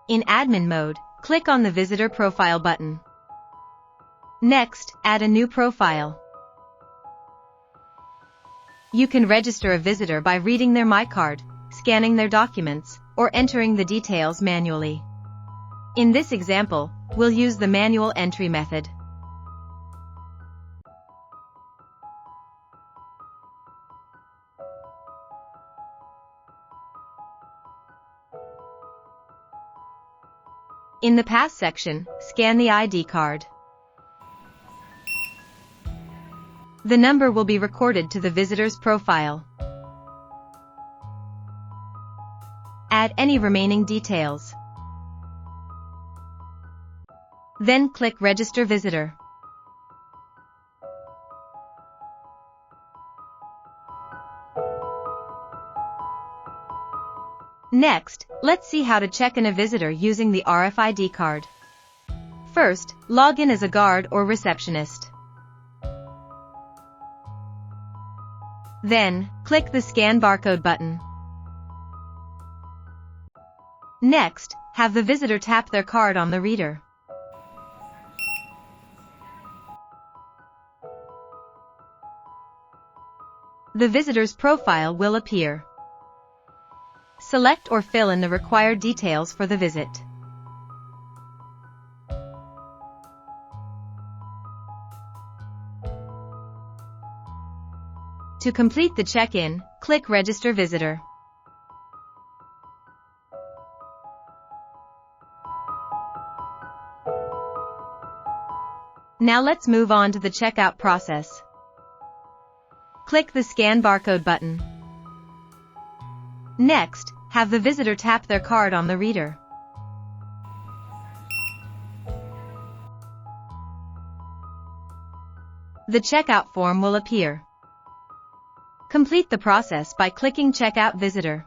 In admin mode, click on the Visitor Profile button. Next, add a new profile. You can register a visitor by reading their MyCard, scanning their documents, or entering the details manually. In this example, we'll use the manual entry method. In the Pass section, scan the ID card. The number will be recorded to the visitor's profile. Add any remaining details. Then click Register Visitor. Next, let's see how to check in a visitor using the RFID card. First, log in as a guard or receptionist. Then, click the Scan Barcode button. Next, have the visitor tap their card on the reader. The visitor's profile will appear. Select or fill in the required details for the visit. To complete the check-in, click Register Visitor. Now let's move on to the checkout process. Click the Scan Barcode button. Next, have the visitor tap their card on the reader. The checkout form will appear. Complete the process by clicking Checkout Visitor.